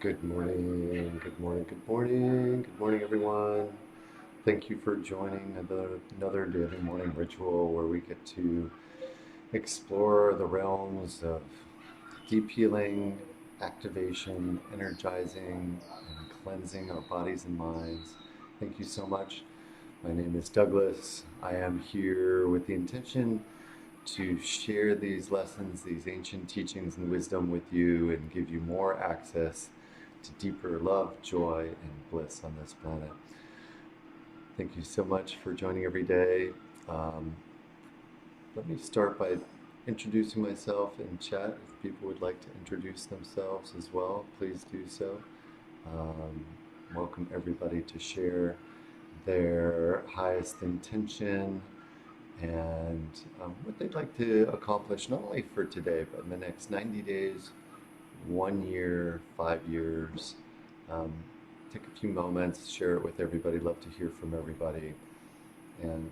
Good morning, good morning, good morning, good morning, everyone. Thank you for joining another daily morning ritual where we get to explore the realms of deep healing, activation, energizing, and cleansing our bodies and minds. Thank you so much. My name is Douglas. I am here with the intention to share these lessons, these ancient teachings and wisdom with you and give you more access to deeper love, joy, and bliss on this planet. Thank you so much for joining every day. Um, Let me start by introducing myself in chat. If people would like to introduce themselves as well, please do so. Um, Welcome everybody to share their highest intention and what they'd like to accomplish, not only for today, but in the next 90 days, 1 year, 5 years. Um, Take a few moments, share it with everybody. Love to hear from everybody and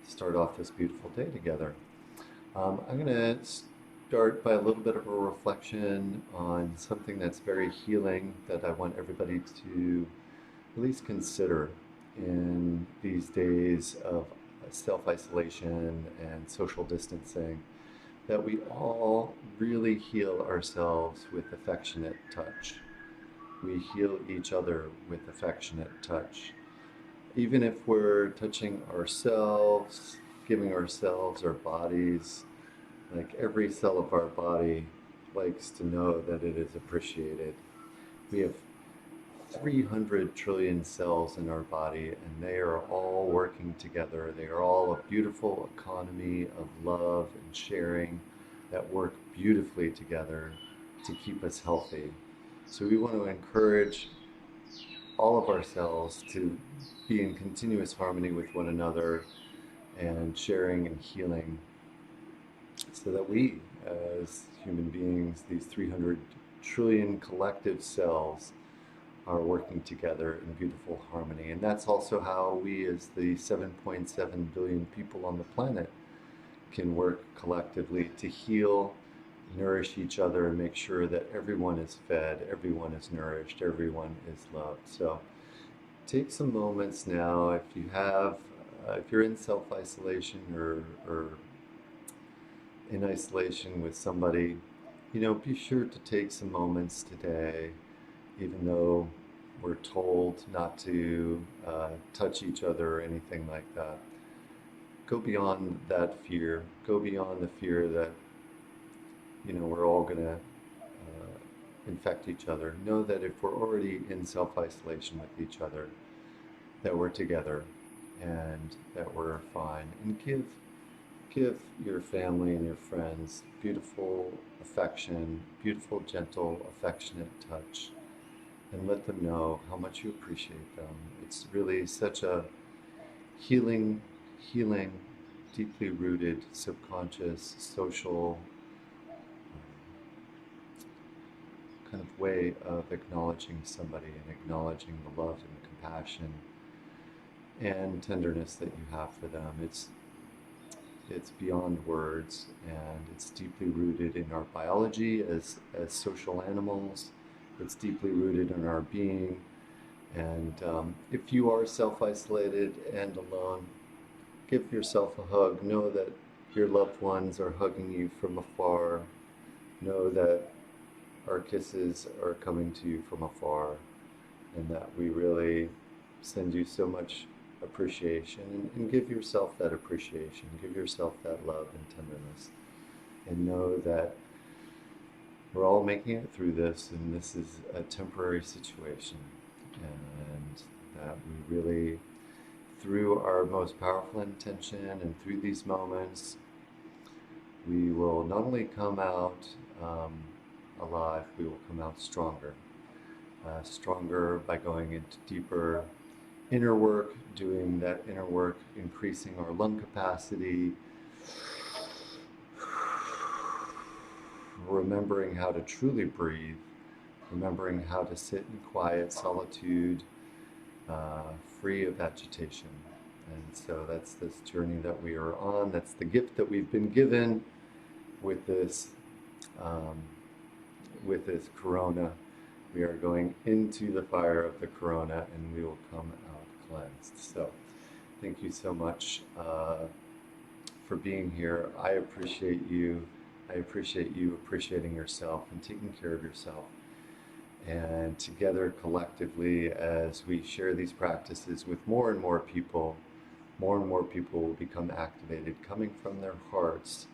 start off this beautiful day together. I'm going to start by a little bit of a reflection on something that's very healing that I want everybody to at least consider in these days of self-isolation and social distancing, that we all really heal ourselves with affectionate touch. We heal each other with affectionate touch. Even if we're touching ourselves, giving ourselves, our bodies, like every cell of our body likes to know that it is appreciated. We have 300 trillion cells in our body, and they are all working together. They are all a beautiful economy of love and sharing that work beautifully together to keep us healthy. So we want to encourage all of our cells to be in continuous harmony with one another and sharing and healing so that we, as human beings, these 300 trillion collective cells, are working together in beautiful harmony. And that's also how we, as the 7.7 billion people on the planet, can work collectively to heal, nourish each other, and make sure that everyone is fed, everyone is nourished, everyone is loved. So take some moments now, if you're in self-isolation or in isolation with somebody, be sure to take some moments today, even though we're told not to touch each other or anything like that. Go beyond that fear. Go beyond the fear that, we're all going to infect each other. Know that if we're already in self-isolation with each other, that we're together and that we're fine. And give your family and your friends beautiful affection, beautiful, gentle, affectionate touch, and let them know how much you appreciate them. It's really such a healing, deeply rooted, subconscious, social kind of way of acknowledging somebody and acknowledging the love and compassion and tenderness that you have for them. It's beyond words, and it's deeply rooted in our biology as social animals. It's deeply rooted in our being. And if you are self-isolated and alone, give yourself a hug. Know that your loved ones are hugging you from afar. Know that our kisses are coming to you from afar, and that we really send you so much appreciation, and give yourself that appreciation, give yourself that love and tenderness, and know that we're all making it through this, and this is a temporary situation, and that we really, through our most powerful intention and through these moments, we will not only come out alive, we will come out stronger. Stronger by going into deeper inner work, doing that inner work, increasing our lung capacity, remembering how to truly breathe, remembering how to sit in quiet solitude, free of agitation. And so that's this journey that we are on. That's the gift that we've been given with this with this corona. We are going into the fire of the corona, and we will come out cleansed. So thank you so much for being here. I appreciate you. I appreciate you appreciating yourself and taking care of yourself. And together, collectively, as we share these practices with more and more people will become activated, coming from their hearts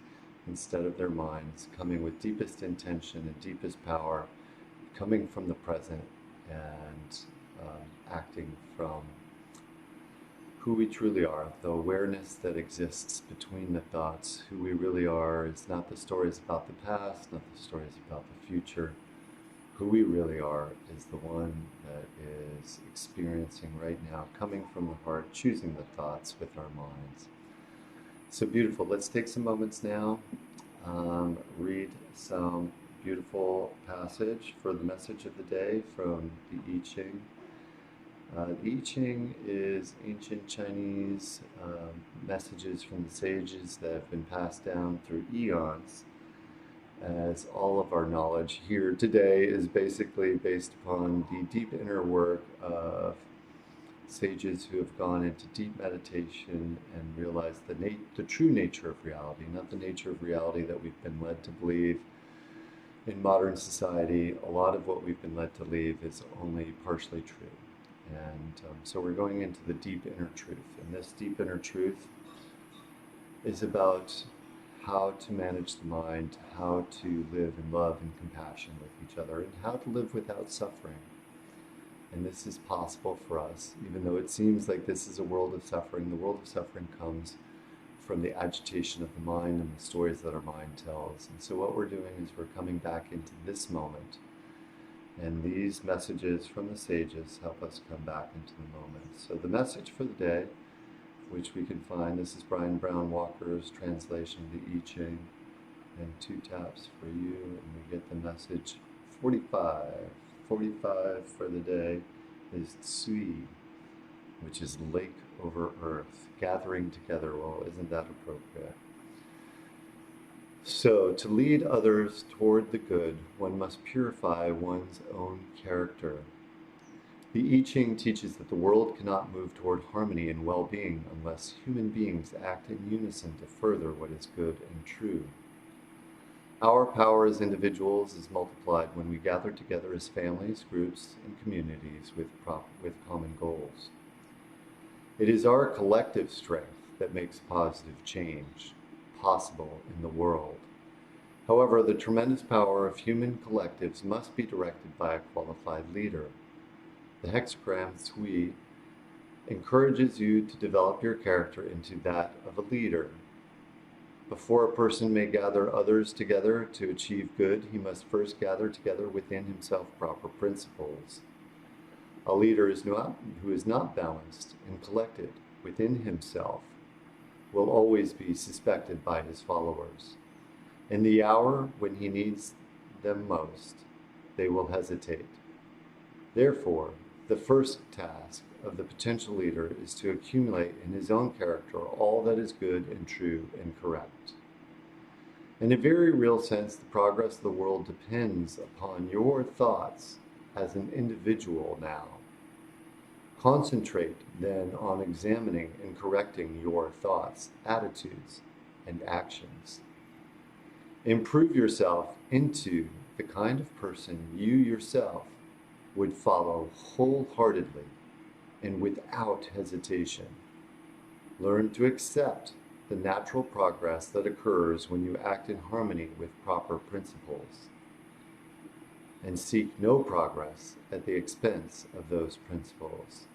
instead of their minds, coming with deepest intention and deepest power, coming from the present and acting from who we truly are. The awareness that exists between the thoughts, who we really are, is not the stories about the past, not the stories about the future. Who we really are is the one that is experiencing right now, coming from the heart, choosing the thoughts with our minds. So beautiful. Let's take some moments now, read some beautiful passage for the message of the day from the I Ching. The I Ching is ancient Chinese messages from the sages that have been passed down through eons, as all of our knowledge here today is basically based upon the deep inner work of sages who have gone into deep meditation and realized the true nature of reality, not the nature of reality that we've been led to believe. In modern society, a lot of what we've been led to believe is only partially true. And so we're going into the deep inner truth. And this deep inner truth is about how to manage the mind, how to live in love and compassion with each other, and how to live without suffering. And this is possible for us, even though it seems like this is a world of suffering. The world of suffering comes from the agitation of the mind and the stories that our mind tells. And so what we're doing is we're coming back into this moment. And these messages from the sages help us come back into the moment. So the message for the day, which we can find, this is Brian Brown Walker's translation of the I Ching, and 2 taps for you, and we get the message 45. 45 for the day is Tsui, which is lake over earth, gathering together. Well, isn't that appropriate? So, to lead others toward the good, one must purify one's own character. The I Ching teaches that the world cannot move toward harmony and well-being unless human beings act in unison to further what is good and true. Our power as individuals is multiplied when we gather together as families, groups, and communities with common goals. It is our collective strength that makes positive change possible in the world. However, the tremendous power of human collectives must be directed by a qualified leader. The hexagram Tsui encourages you to develop your character into that of a leader. Before a person may gather others together to achieve good, he must first gather together within himself proper principles. A leader who is not balanced and collected within himself will always be suspected by his followers. In the hour when he needs them most, they will hesitate. Therefore, the first task of the potential leader is to accumulate in his own character all that is good and true and correct. In a very real sense, the progress of the world depends upon your thoughts as an individual now. Concentrate then on examining and correcting your thoughts, attitudes, and actions. Improve yourself into the kind of person you yourself would follow wholeheartedly and without hesitation. Learn to accept the natural progress that occurs when you act in harmony with proper principles, and seek no progress at the expense of those principles.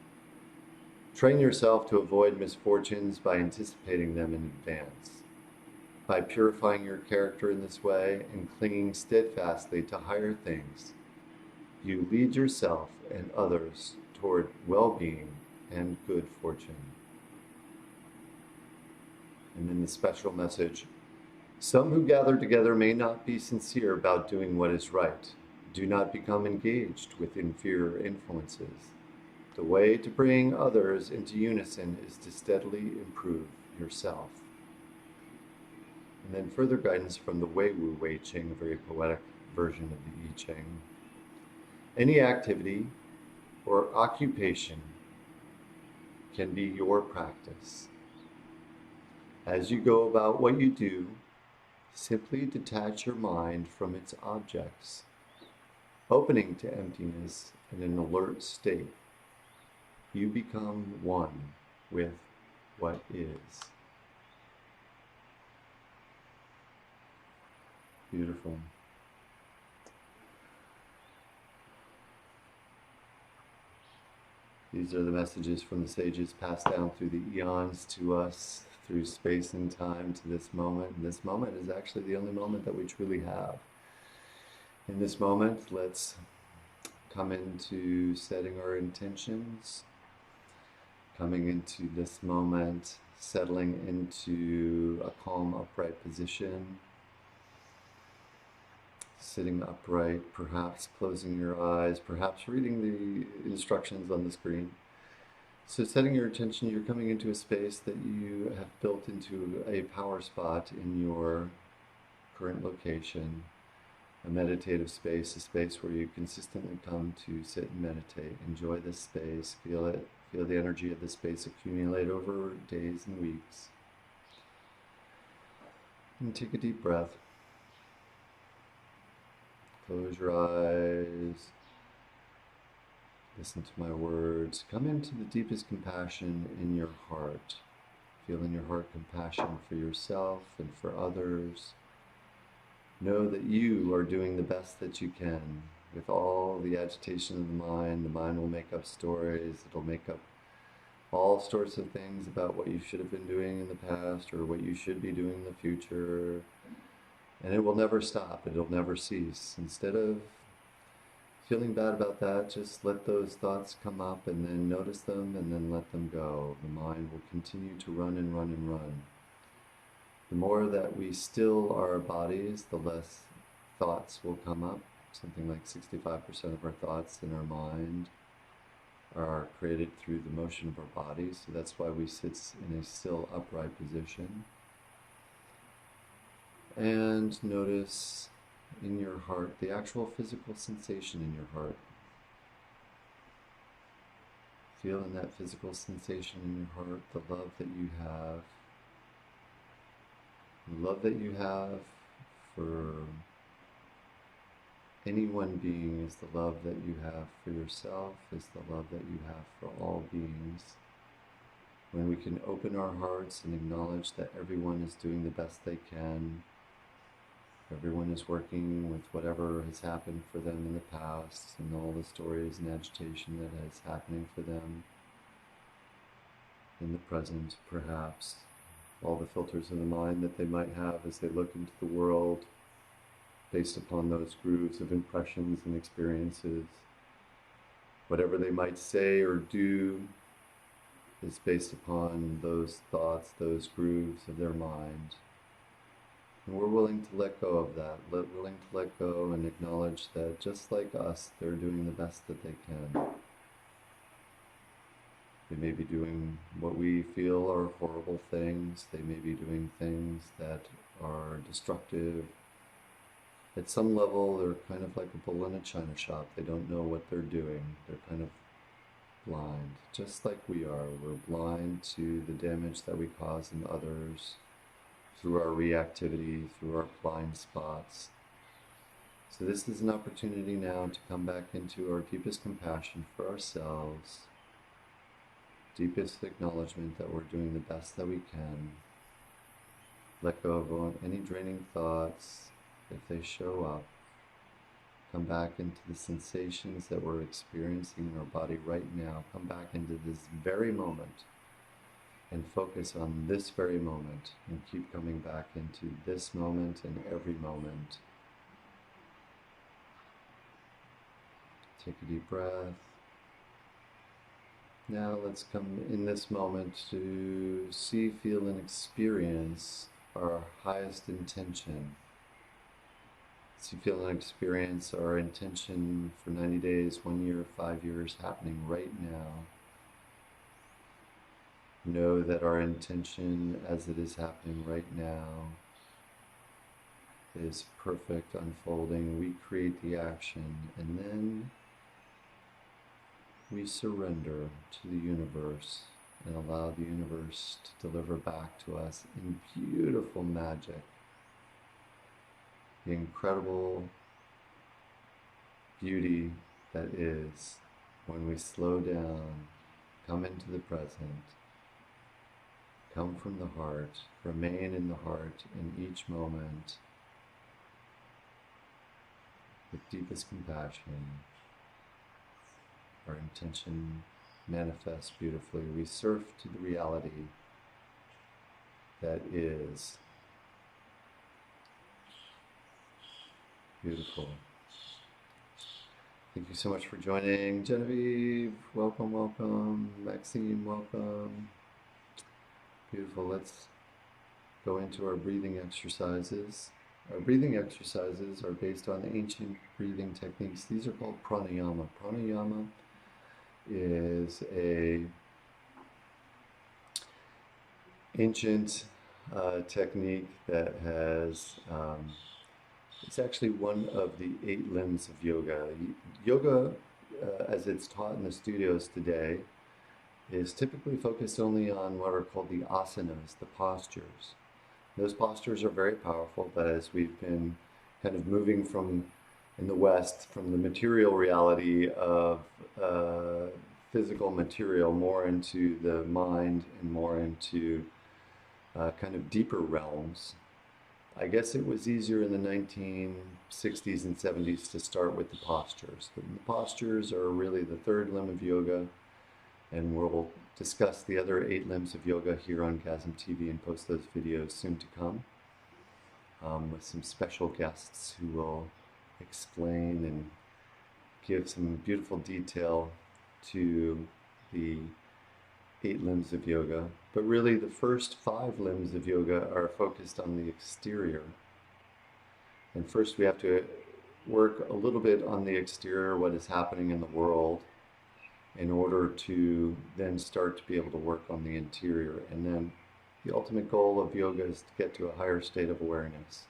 Train yourself to avoid misfortunes by anticipating them in advance. By purifying your character in this way and clinging steadfastly to higher things, you lead yourself and others toward well-being and good fortune. And then the special message, some who gather together may not be sincere about doing what is right. Do not become engaged with inferior influences. The way to bring others into unison is to steadily improve yourself. And then further guidance from the Wei Wu Wei Ching, a very poetic version of the I Ching. Any activity or occupation can be your practice. As you go about what you do, simply detach your mind from its objects, opening to emptiness in an alert state. You become one with what is. Beautiful. These are the messages from the sages passed down through the eons to us, through space and time to this moment. And this moment is actually the only moment that we truly have. In this moment, let's come into setting our intentions, coming into this moment, settling into a calm, upright position, sitting upright, perhaps closing your eyes, perhaps reading the instructions on the screen. So setting your attention, you're coming into a space that you have built into a power spot in your current location, a meditative space, a space where you consistently come to sit and meditate. Enjoy this space, feel it, feel the energy of the space accumulate over days and weeks. And take a deep breath. Close your eyes. Listen to my words. Come into the deepest compassion in your heart. Feel in your heart compassion for yourself and for others. Know that you are doing the best that you can. With all the agitation of the mind will make up stories. It'll make up all sorts of things about what you should have been doing in the past or what you should be doing in the future. And it will never stop. It'll never cease. Instead of feeling bad about that, just let those thoughts come up and then notice them and then let them go. The mind will continue to run and run and run. The more that we still our bodies, the less thoughts will come up. Something like 65% of our thoughts in our mind are created through the motion of our bodies. So that's why we sit in a still upright position. And notice in your heart the actual physical sensation in your heart. Feel in that physical sensation in your heart the love that you have. The love that you have for any one being is the love that you have for yourself, is the love that you have for all beings. When we can open our hearts and acknowledge that everyone is doing the best they can, everyone is working with whatever has happened for them in the past and all the stories and agitation that is happening for them in the present, perhaps. All the filters in the mind that they might have as they look into the world based upon those grooves of impressions and experiences. Whatever they might say or do is based upon those thoughts, those grooves of their mind. And we're willing to let go of that, willing to let go and acknowledge that just like us, they're doing the best that they can. They may be doing what we feel are horrible things. They may be doing things that are destructive. At some level, they're kind of like a bull in a china shop. They don't know what they're doing. They're kind of blind, just like we are. We're blind to the damage that we cause in others through our reactivity, through our blind spots. So this is an opportunity now to come back into our deepest compassion for ourselves, deepest acknowledgement that we're doing the best that we can. Let go of any draining thoughts if they show up. Come back into the sensations that we're experiencing in our body right now. Come back into this very moment and focus on this very moment and keep coming back into this moment and every moment. Take a deep breath. Now let's come in this moment to see, feel, and experience our highest intention. See, feel, and experience our intention for 90 days, 1 year, 5 years happening right now. Know that our intention as it is happening right now is perfect unfolding. We create the action, and then we surrender to the universe and allow the universe to deliver back to us in beautiful magic the incredible beauty that is when we slow down, come into the present, come from the heart, remain in the heart in each moment with deepest compassion. Our intention manifests beautifully. We surf to the reality that is beautiful. Thank you so much for joining. Genevieve, welcome, welcome. Maxine, welcome. Beautiful. Let's go into our breathing exercises. Our breathing exercises are based on ancient breathing techniques. These are called pranayama. Pranayama is a ancient technique that has it's actually one of the 8 limbs of yoga. Yoga, as it's taught in the studios today, is typically focused only on what are called the asanas, the postures. Those postures are very powerful, but as we've been kind of moving from, in the West, from the material reality of physical material more into the mind and more into kind of deeper realms, I guess it was easier in the 1960s and 70s to start with the postures. The postures are really the 3rd limb of yoga, and we'll discuss the other 8 limbs of yoga here on Chasm TV and post those videos soon to come with some special guests who will explain and give some beautiful detail to the 8 limbs of yoga. But really the first 5 limbs of yoga are focused on the exterior. And first we have to work a little bit on the exterior, what is happening in the world, in order to then start to be able to work on the interior. And then the ultimate goal of yoga is to get to a higher state of awareness.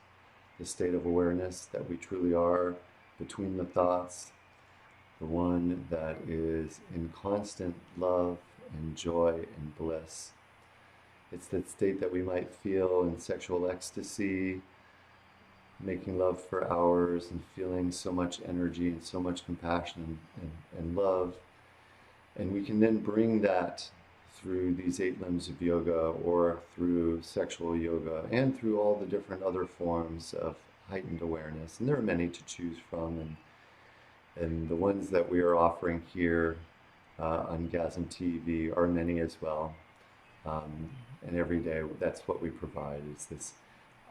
The state of awareness that we truly are between the thoughts, the one that is in constant love and joy and bliss. It's that state that we might feel in sexual ecstasy, making love for hours and feeling so much energy and so much compassion and love. And we can then bring that through these 8 limbs of yoga, or through sexual yoga, and through all the different other forms of heightened awareness. And there are many to choose from, and the ones that we are offering here on Chasm TV are many as well. And every day, that's what we provide, is this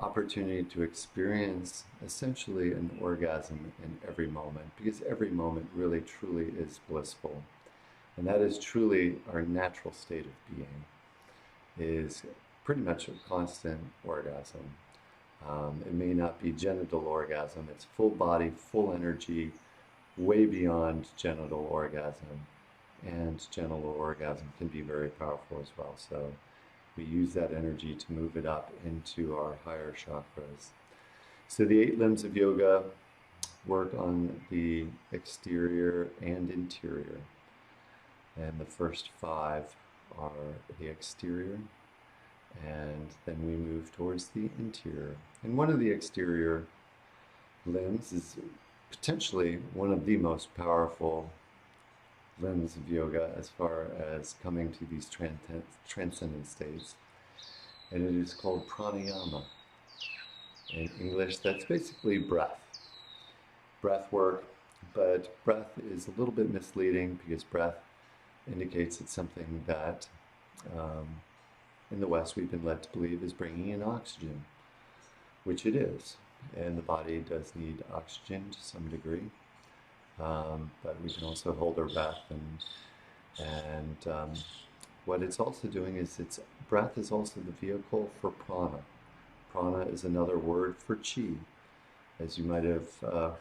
opportunity to experience essentially an orgasm in every moment, because every moment really truly is blissful. And that is truly our natural state of being, is pretty much a constant orgasm. It may not be genital orgasm, it's full body, full energy, way beyond genital orgasm. And genital orgasm can be very powerful as well. So we use that energy to move it up into our higher chakras. So the 8 limbs of yoga work on the exterior and interior. And the first 5 are the exterior, and then we move towards the interior. And one of the exterior limbs is potentially one of the most powerful limbs of yoga as far as coming to these transcendent states. And it is called pranayama. In English, that's basically breath. Breath work, but breath is a little bit misleading, because breath indicates it's something that in the West we've been led to believe is bringing in oxygen, which it is. And the body does need oxygen to some degree. But we can also hold our breath, and what it's also doing is breath is also the vehicle for prana. Prana is another word for chi. As you might have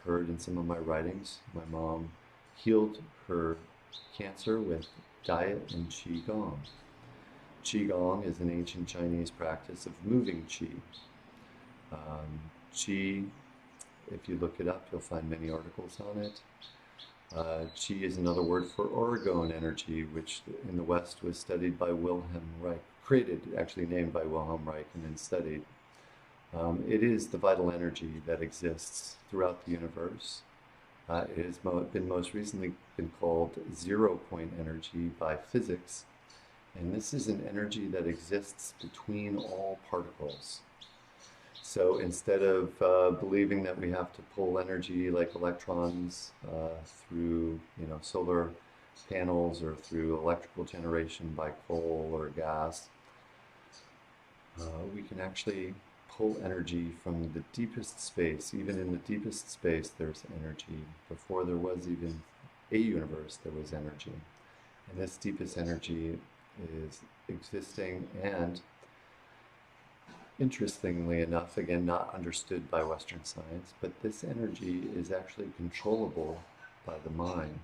heard in some of my writings, my mom healed her cancer with diet and qigong. Qigong is an ancient Chinese practice of moving qi. Chi, if you look it up, you'll find many articles on it. Chi is another word for orgone energy, which in the West was studied by Wilhelm Reich, created, actually named by Wilhelm Reich and then studied. It is the vital energy that exists throughout the universe. It has been most recently been called zero-point energy by physics, and this is an energy that exists between all particles. So instead of believing that we have to pull energy like electrons through, solar panels or through electrical generation by coal or gas, we can actually pull energy from the deepest space. Even in the deepest space, there's energy. Before there was even a universe, there was energy. And this deepest energy is existing and, interestingly enough, again, not understood by Western science, but this energy is actually controllable by the mind.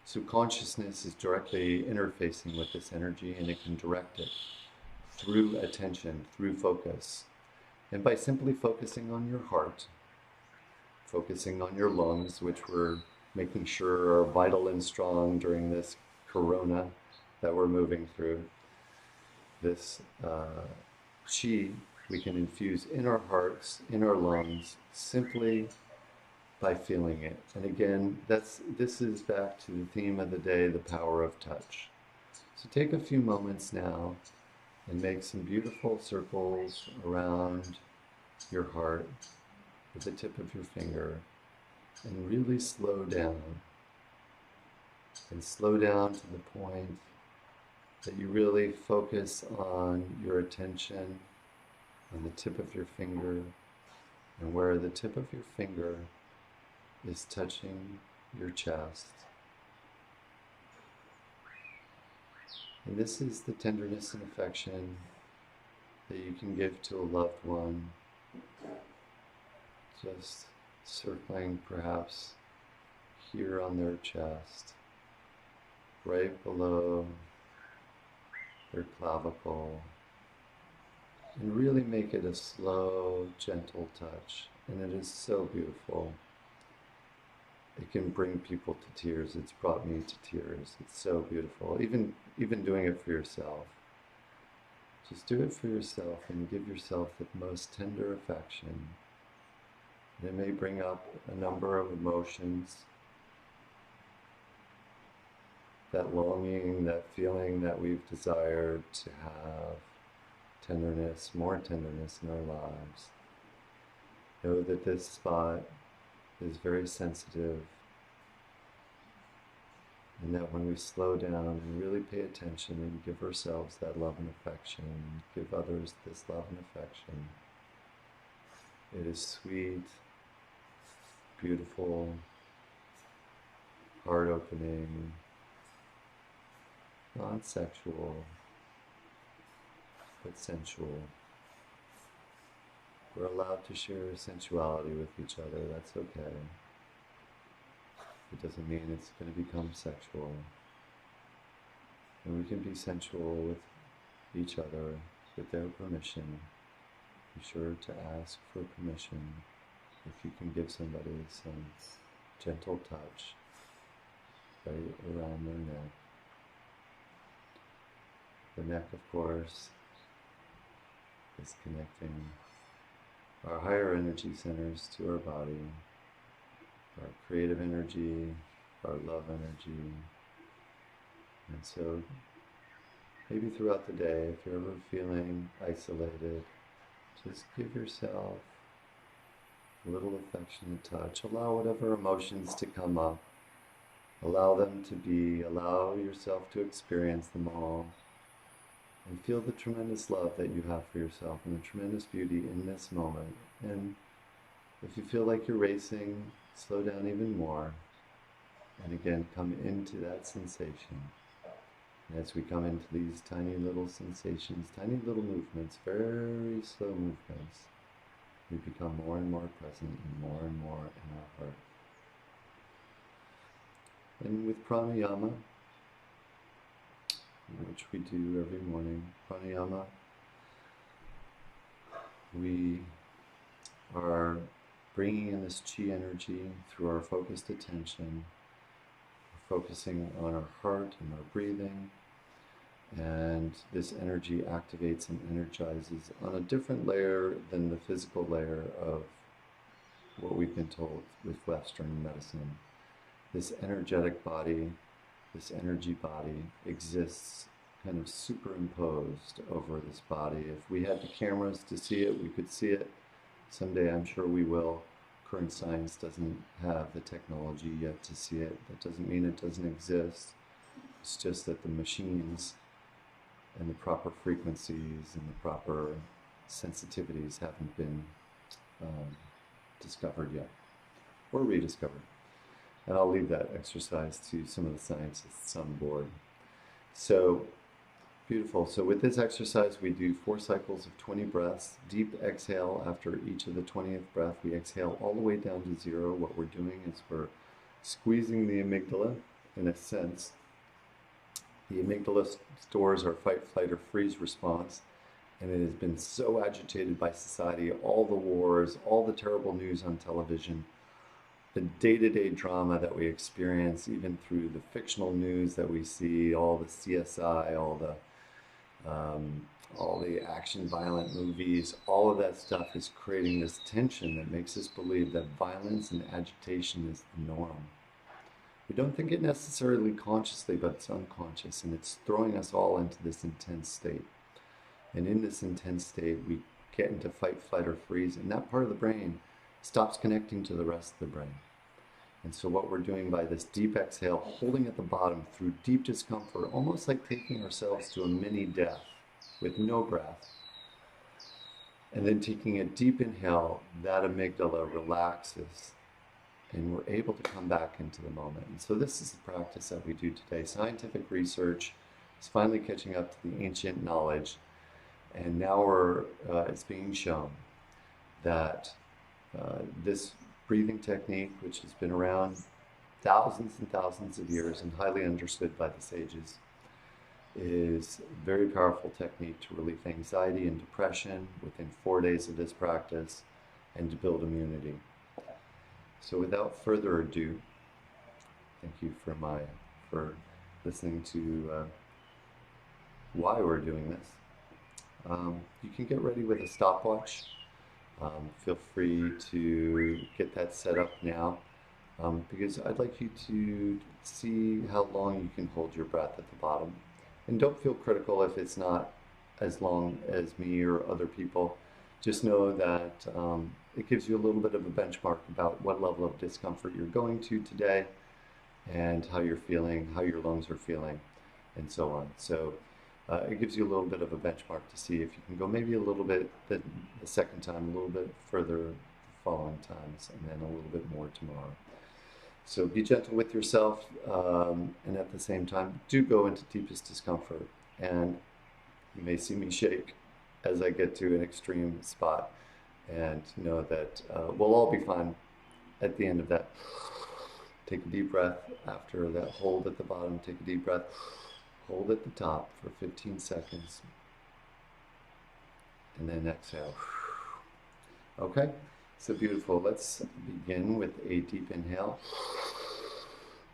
So consciousness is directly interfacing with this energy, and it can direct it through attention, through focus. And by simply focusing on your heart, focusing on your lungs, which we're making sure are vital and strong during this corona that we're moving through, this chi we can infuse in our hearts, in our lungs, simply by feeling it. And again, this is back to the theme of the day, the power of touch. So take a few moments now and make some beautiful circles around your heart with the tip of your finger, and really slow down. And slow down to the point that you really focus on your attention on the tip of your finger, and where the tip of your finger is touching your chest. And this is the tenderness and affection that you can give to a loved one, just circling perhaps here on their chest, right below their clavicle, and really make it a slow, gentle touch. And it is so beautiful. It can bring people to tears. It's brought me to tears. It's so beautiful. Even doing it for yourself. Just do it for yourself and give yourself the most tender affection. And it may bring up a number of emotions. That longing, that feeling that we've desired to have tenderness, more tenderness in our lives. Know that this spot is very sensitive, and that when we slow down and really pay attention and give ourselves that love and affection, give others this love and affection, it is sweet, beautiful, heart-opening, not sexual, but sensual. We're allowed to share sensuality with each other, that's okay. It doesn't mean it's going to become sexual. And we can be sensual with each other with their permission. Be sure to ask for permission if you can give somebody some gentle touch right around their neck. The neck, of course, is connecting our higher energy centers to our body, our creative energy, our love energy. And so maybe throughout the day, if you're ever feeling isolated, just give yourself a little affectionate touch. Allow whatever emotions to come up. Allow them to be. Allow yourself to experience them all. And feel the tremendous love that you have for yourself and the tremendous beauty in this moment. And if you feel like you're racing, slow down even more. And again, come into that sensation. And as we come into these tiny little sensations, tiny little movements, very slow movements, we become more and more present and more in our heart. And with pranayama, which we do every morning, pranayama, we are bringing in this chi energy through our focused attention, focusing on our heart and our breathing. And this energy activates and energizes on a different layer than the physical layer of what we've been told with Western medicine. This energetic body, this energy body exists kind of superimposed over this body. If we had the cameras to see it, we could see it. Someday I'm sure we will. Current science doesn't have the technology yet to see it. That doesn't mean it doesn't exist. It's just that the machines and the proper frequencies and the proper sensitivities haven't been discovered yet, or rediscovered. And I'll leave that exercise to some of the scientists on board. So, beautiful. So with this exercise, we do 4 cycles of 20 breaths. Deep exhale after each of the 20th breath. We exhale all the way down to 0. What we're doing is we're squeezing the amygdala, in a sense. The amygdala stores our fight, flight, or freeze response, and it has been so agitated by society, all the wars, all the terrible news on television, the day-to-day drama that we experience, even through the fictional news that we see, all the CSI, all the action violent movies, all of that stuff is creating this tension that makes us believe that violence and agitation is the norm. We don't think it necessarily consciously, but it's unconscious, and it's throwing us all into this intense state. And in this intense state, we get into fight, flight, or freeze, and that part of the brain stops connecting to the rest of the brain. And so what we're doing by this deep exhale, holding at the bottom through deep discomfort, almost like taking ourselves to a mini death with no breath, and then taking a deep inhale, that amygdala relaxes, and we're able to come back into the moment. And so this is the practice that we do today. Scientific research is finally catching up to the ancient knowledge, and now it's being shown that this breathing technique, which has been around thousands and thousands of years and highly understood by the sages, is a very powerful technique to relieve anxiety and depression within 4 days of this practice and to build immunity. So without further ado, thank you for listening to why we're doing this. You can get ready with a stopwatch. Feel free to get that set up now, because I'd like you to see how long you can hold your breath at the bottom. And don't feel critical if it's not as long as me or other people. Just know that it gives you a little bit of a benchmark about what level of discomfort you're going to today and how you're feeling, how your lungs are feeling, and so on. So it gives you a little bit of a benchmark to see if you can go maybe a little bit the second time, a little bit further the following times, and then a little bit more tomorrow. So be gentle with yourself, and at the same time, do go into deepest discomfort. And you may see me shake as I get to an extreme spot, and know that we'll all be fine at the end of that. Take a deep breath after that hold at the bottom. Take a deep breath, hold at the top for 15 seconds, and then exhale. Okay, so beautiful. Let's begin with a deep inhale.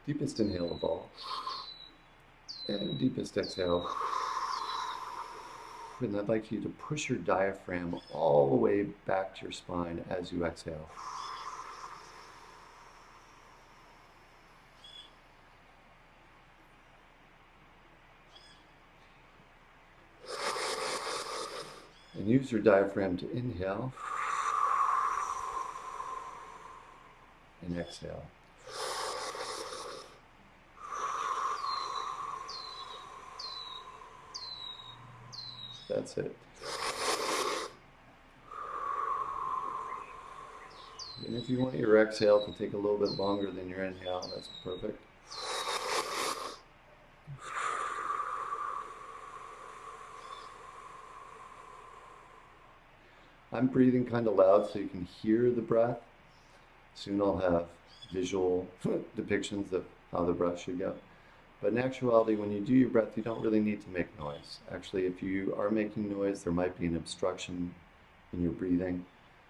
Deepest inhale of all. And deepest exhale. And I'd like you to push your diaphragm all the way back to your spine as you exhale. And use your diaphragm to inhale and exhale. That's it. And if you want your exhale to take a little bit longer than your inhale, that's perfect. I'm breathing kind of loud so you can hear the breath. Soon I'll have visual depictions of how the breath should go. But in actuality, when you do your breath, you don't really need to make noise. Actually, if you are making noise, there might be an obstruction in your breathing.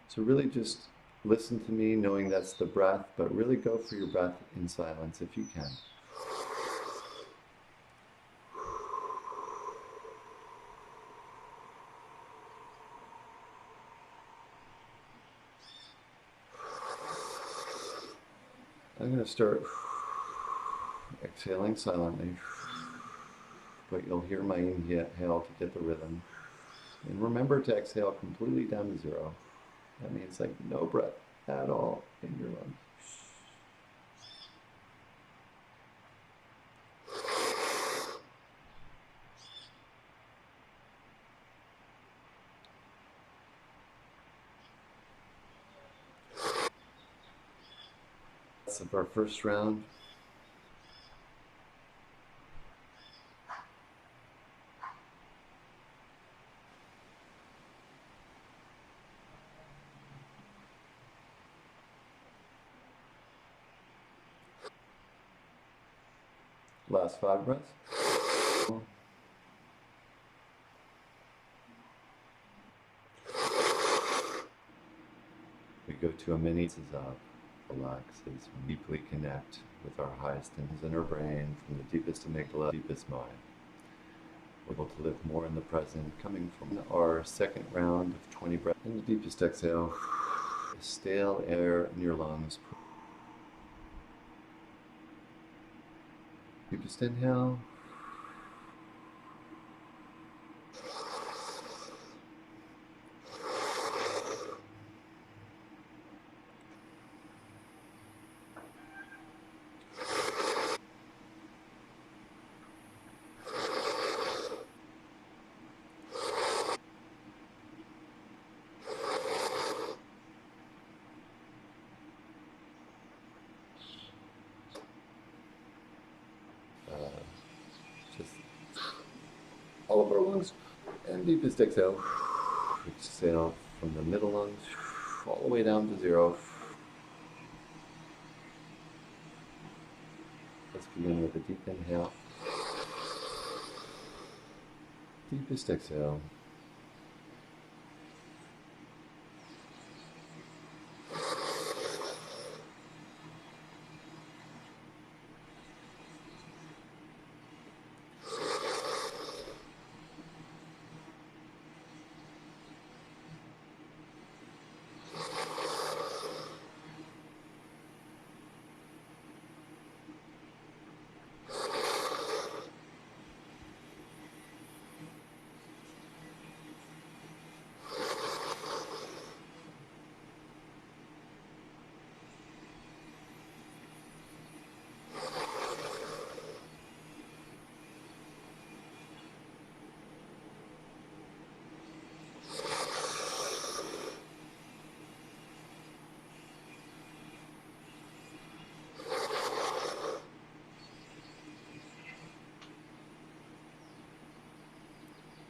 So really just Listen to me knowing that's the breath, but really go for your breath in silence if you can. I'm going to start exhaling silently, but you'll hear my inhale to get the rhythm. And remember to exhale completely down to zero. That means like no breath at all in your lungs. That's our first round. Last 5 breaths. We go to a mini of relaxes, we deeply connect with our highest in our brain, from the deepest amygdala, deepest mind. We're able to live more in the present, coming from our second round of 20 breaths. In the deepest exhale, stale air in your lungs. Deepest inhale. Just all of our lungs. And deepest exhale. Exhale from the middle lungs all the way down to zero. Let's begin with a deep inhale. Deepest exhale.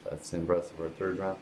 That's the breath of our third round.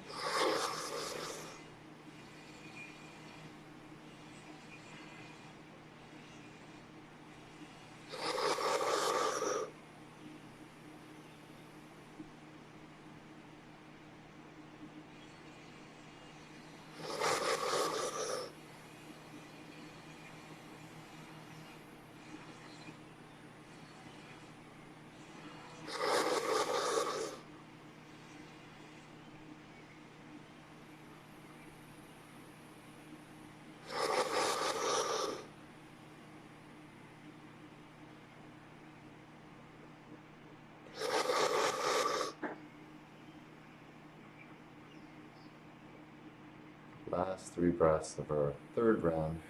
Last 3 breaths of our third round.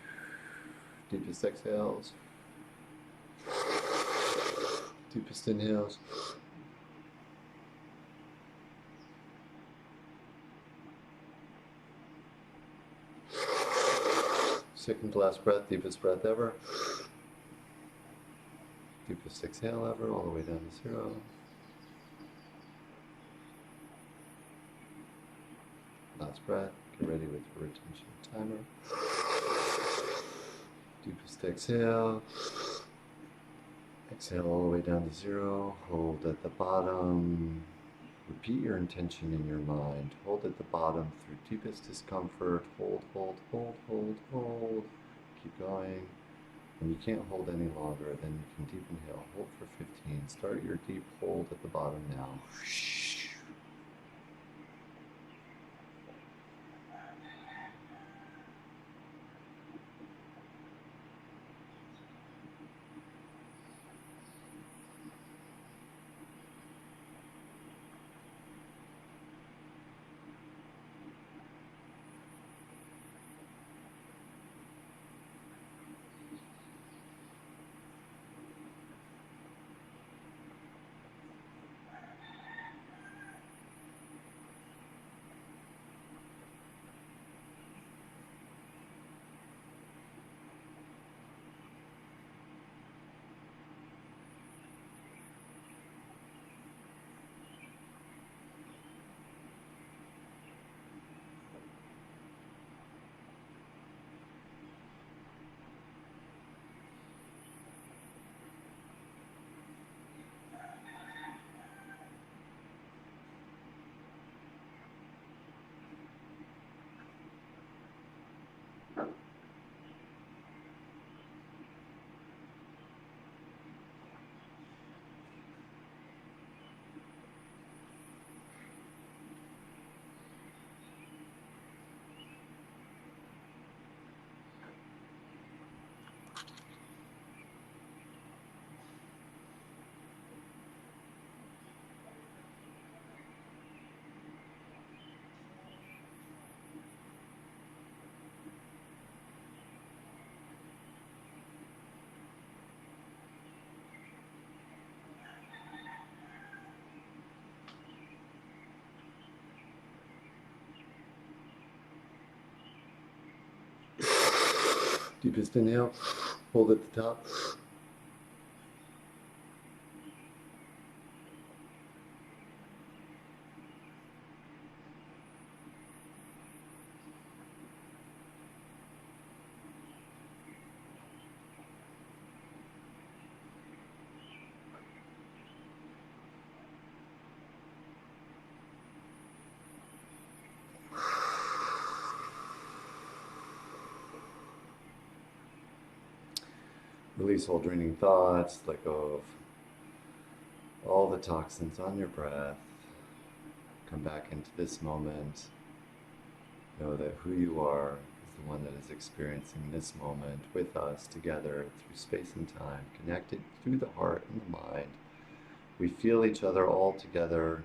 Deepest exhales. Deepest inhales. Second to last breath, deepest breath ever. Deepest exhale ever, all the way down to zero. Last breath. Get ready with your retention timer. Deepest exhale. Exhale all the way down to zero. Hold at the bottom. Repeat your intention in your mind. Hold at the bottom through deepest discomfort. Hold, hold, hold, hold, hold. Keep going. When you can't hold any longer, then you can deep inhale. Hold for 15. Start your deep hold at the bottom now. Deepest inhale. Hold at the top. Release all draining thoughts. Let go of all the toxins on your breath. Come back into this moment. Know that who you are is the one that is experiencing this moment with us together through space and time, connected through the heart and the mind. We feel each other all together.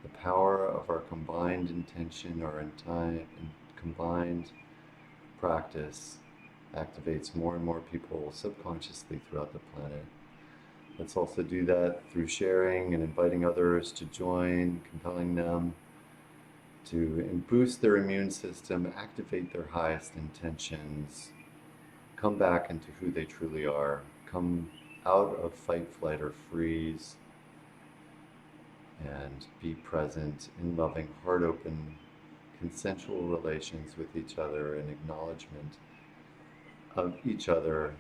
The power of our combined intention, combined practice activates more and more people subconsciously throughout the planet. Let's also do that through sharing and inviting others to join, compelling them to boost their immune system, activate their highest intentions, come back into who they truly are, come out of fight, flight, or freeze, and be present in loving, heart-open, consensual relations with each other and acknowledgement of each other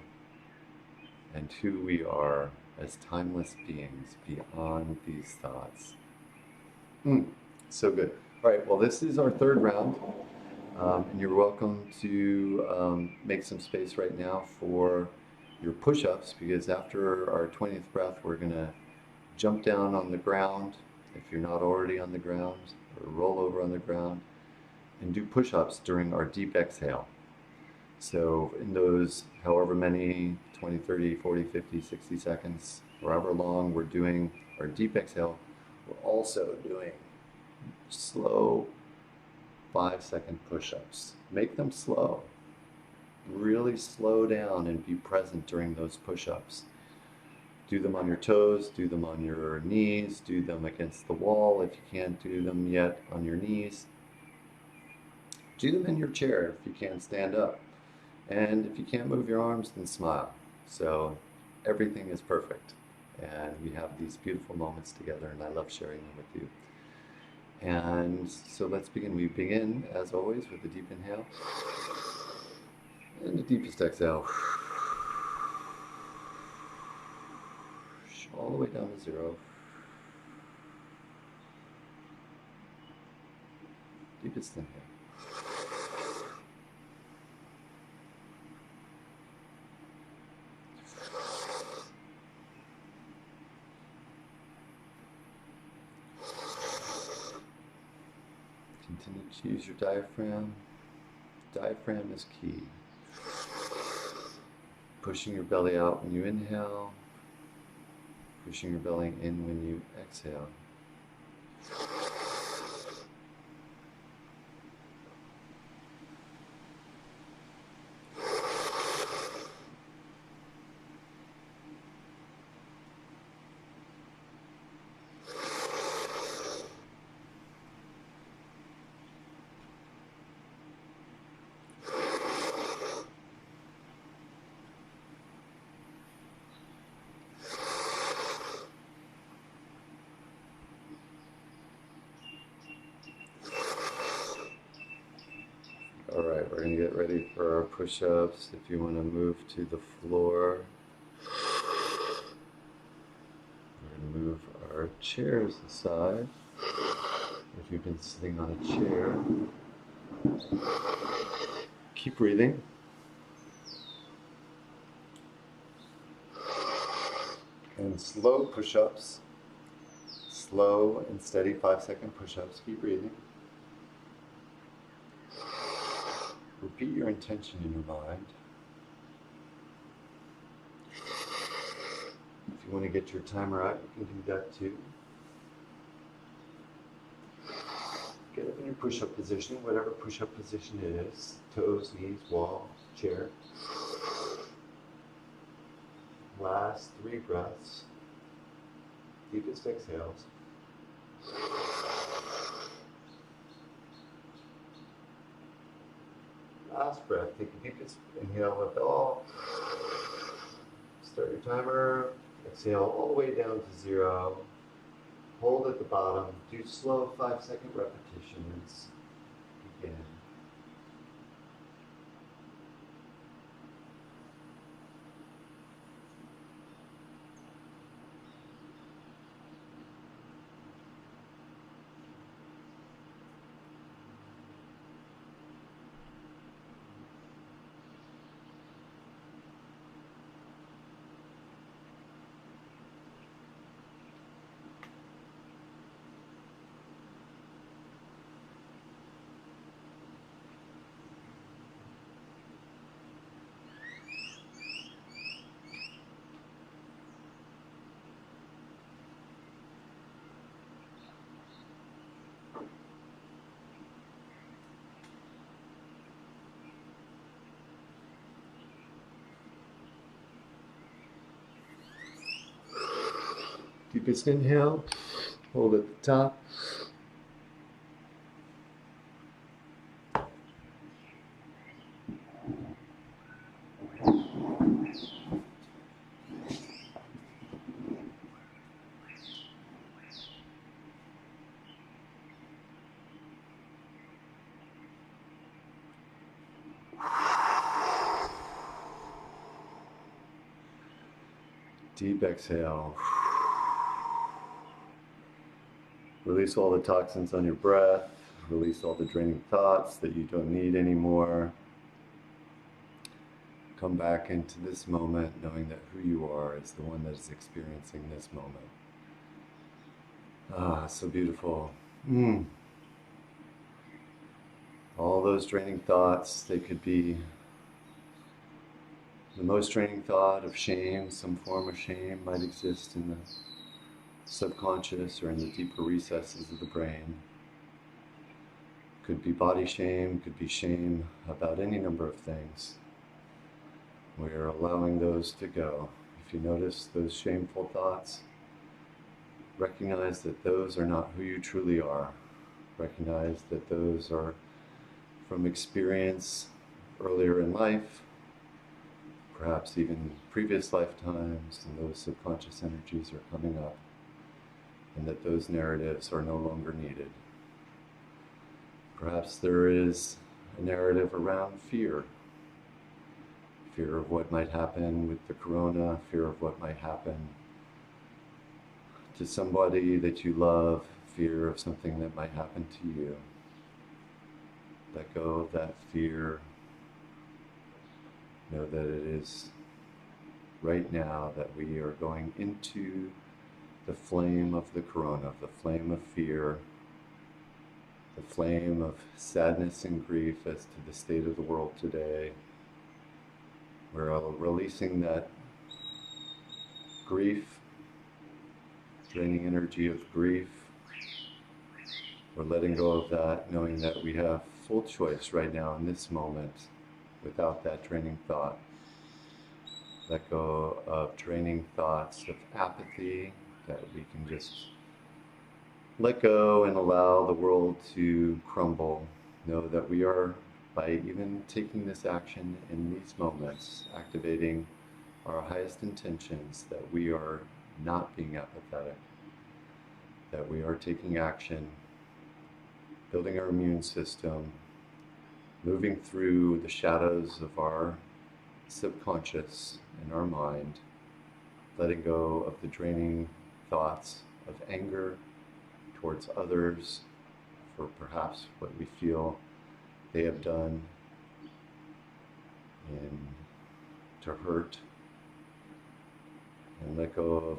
and who we are as timeless beings beyond these thoughts. So good. All right, well, this is our third round, and you're welcome to make some space right now for your push-ups, because after our 20th breath, we're going to jump down on the ground, if you're not already on the ground, or roll over on the ground, and do push-ups during our deep exhale. So in those however many, 20, 30, 40, 50, 60 seconds, however long we're doing our deep exhale, we're also doing slow 5-second push-ups. Make them slow. Really slow down and be present during those push-ups. Do them on your toes, do them on your knees, do them against the wall if you can't do them yet on your knees. Do them in your chair if you can't stand up. And if you can't move your arms, then smile. So everything is perfect. And we have these beautiful moments together, and I love sharing them with you. And so let's begin. We begin, as always, with a deep inhale and the deepest exhale. All the way down to 0. Deepest inhale. Continue to use your diaphragm. Diaphragm is key. Pushing your belly out when you inhale, pushing your belly in when you exhale. All right, we're going to get ready for our push-ups. If you want to move to the floor, we're going to move our chairs aside. If you've been sitting on a chair, keep breathing. And slow push-ups. Slow and steady 5-second push-ups. Keep breathing. Repeat your intention in your mind. If you want to get your timer out, you can do that too. Get up in your push-up position, whatever push-up position it is. Toes, knees, wall, chair. Last 3 breaths. Deepest exhales. Last breath. Take a deepest inhale, lift all. Start your timer. Exhale all the way down to 0. Hold at the bottom. Do slow 5-second repetitions. Begin. Deepest inhale, hold at the top. Deep exhale. Release all the toxins on your breath. Release all the draining thoughts that you don't need anymore. Come back into this moment knowing that who you are is the one that is experiencing this moment. Ah, so beautiful. All those draining thoughts, they could be the most draining thought of shame. Some form of shame might exist in the subconscious or in the deeper recesses of the brain. Could be body shame, could be shame about any number of things. We are allowing those to go. If you notice those shameful thoughts, recognize that those are not who you truly are. Recognize that those are from experience earlier in life, perhaps even previous lifetimes, and those subconscious energies are coming up, and that those narratives are no longer needed. Perhaps there is a narrative around fear. Fear of what might happen with the corona, fear of what might happen to somebody that you love, fear of something that might happen to you. Let go of that fear. Know that it is right now that we are going into the flame of the corona, the flame of fear. the flame of sadness and grief as to the state of the world today. We're releasing that grief, draining energy of grief. We're letting go of that, knowing that we have full choice right now in this moment without that draining thought. Let go of draining thoughts of apathy, that we can just let go and allow the world to crumble. Know that we are, by even taking this action in these moments, activating our highest intentions, that we are not being apathetic, that we are taking action, building our immune system, moving through the shadows of our subconscious and our mind, letting go of the draining thoughts of anger towards others for perhaps what we feel they have done to hurt, and let go of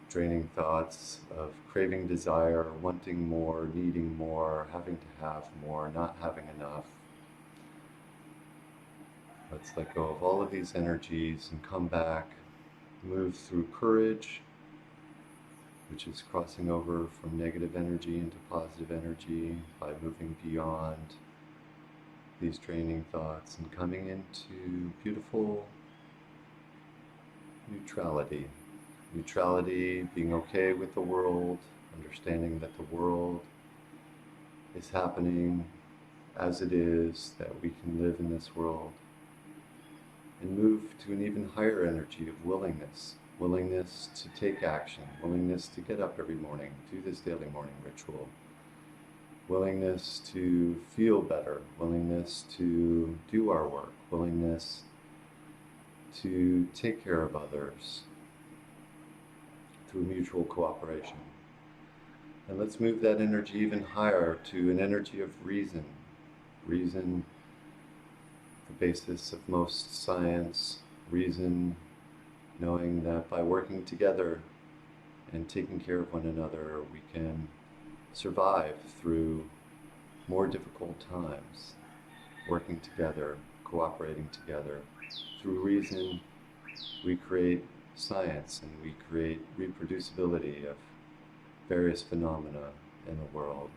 draining thoughts of craving desire, wanting more, needing more, having to have more, not having enough. Let's let go of all of these energies and come back, move through courage, which is crossing over from negative energy into positive energy by moving beyond these draining thoughts and coming into beautiful neutrality. Neutrality, being okay with the world, understanding that the world is happening as it is, that we can live in this world, and move to an even higher energy of willingness. Willingness to take action, willingness to get up every morning, do this daily morning ritual, willingness to feel better, willingness to do our work, willingness to take care of others through mutual cooperation. And let's move that energy even higher to an energy of reason. Reason, the basis of most science. Reason, knowing that by working together and taking care of one another, we can survive through more difficult times. Working together, cooperating together. Through reason, we create science and we create reproducibility of various phenomena in the world.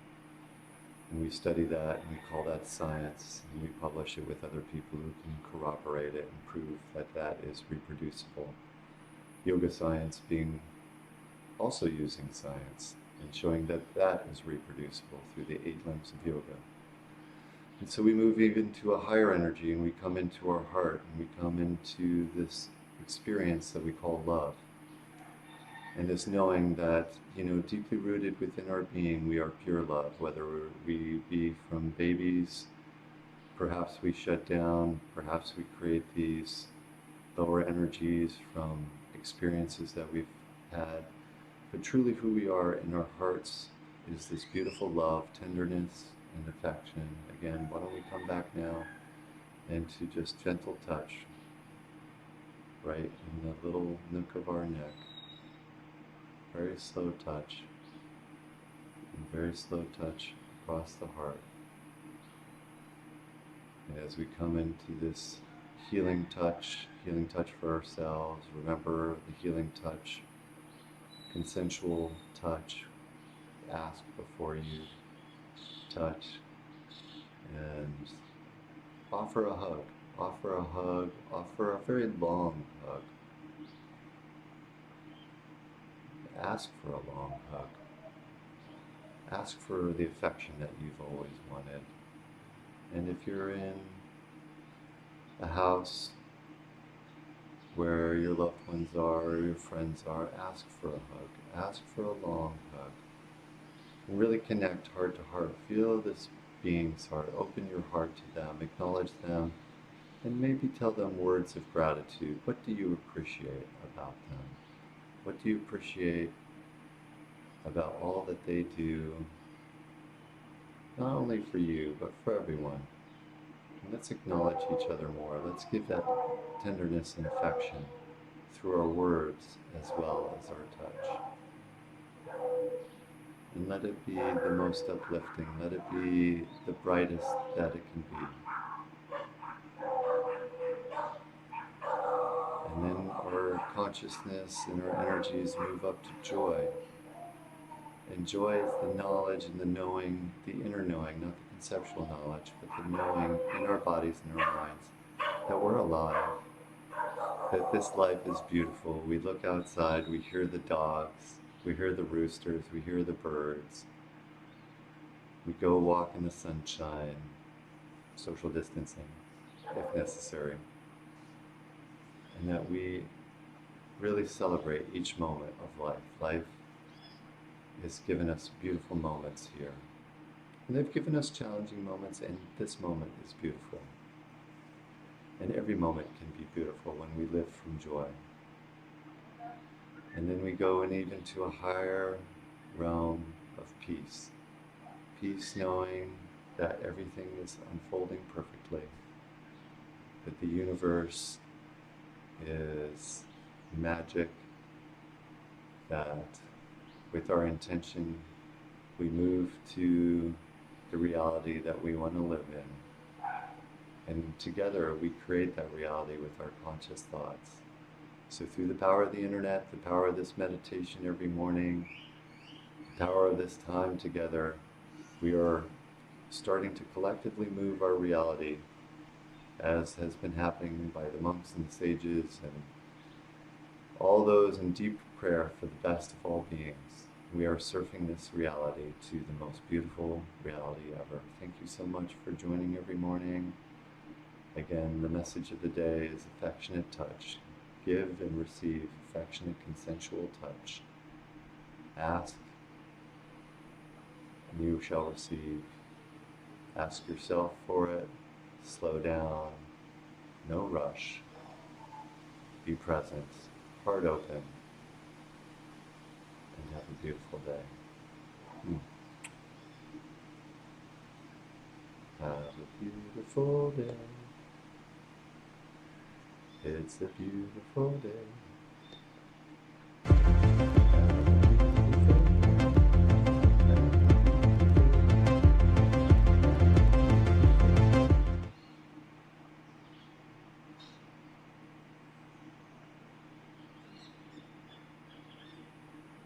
And we study that and we call that science, and we publish it with other people who can corroborate it and prove that that is reproducible. Yoga science being also using science and showing that that is reproducible through the 8 limbs of yoga. And so we move even to a higher energy and we come into our heart and we come into this experience that we call love. And this knowing that, deeply rooted within our being, we are pure love, whether we be from babies, perhaps we shut down, perhaps we create these lower energies from experiences that we've had. But truly who we are in our hearts is this beautiful love, tenderness, and affection. Again, why don't we come back now into just gentle touch right in the little nook of our neck. Very slow touch, and very slow touch across the heart. And as we come into this healing touch for ourselves, remember the healing touch, consensual touch. Ask before you touch, and offer a hug. Offer a hug, offer a very long hug. Ask for a long hug. Ask for the affection that you've always wanted. And if you're in a house where your loved ones are or your friends are, ask for a hug. Ask for a long hug. And really connect heart to heart. Feel this being's heart. Open your heart to them. Acknowledge them. And maybe tell them words of gratitude. What do you appreciate about them? What do you appreciate about all that they do, not only for you, but for everyone? And let's acknowledge each other more. Let's give that tenderness and affection through our words as well as our touch. And let it be the most uplifting. Let it be the brightest that it can be. And then our consciousness and our energies move up to joy. And joy is the knowledge and the knowing, the inner knowing, not the conceptual knowledge, but the knowing in our bodies and our minds that we're alive, that this life is beautiful. We look outside, we hear the dogs, we hear the roosters, we hear the birds. We go walk in the sunshine, social distancing, if necessary. And that we really celebrate each moment of life. Life has given us beautiful moments here. And they've given us challenging moments, and this moment is beautiful. And every moment can be beautiful when we live from joy. And then we go in even to a higher realm of peace. Peace knowing that everything is unfolding perfectly, that the universe is magic, that with our intention we move to the reality that we want to live in. And together we create that reality with our conscious thoughts. So through the power of the internet, the power of this meditation every morning, the power of this time together, we are starting to collectively move our reality, as has been happening by the monks and the sages and all those in deep prayer for the best of all beings. We are surfing this reality to the most beautiful reality ever. Thank you so much for joining every morning. Again, the message of the day is affectionate touch. Give and receive affectionate, consensual touch. Ask, and you shall receive. Ask yourself for it. Slow down. No rush. Be present. Heart open. And have a beautiful day. Have a beautiful day. It's a beautiful day.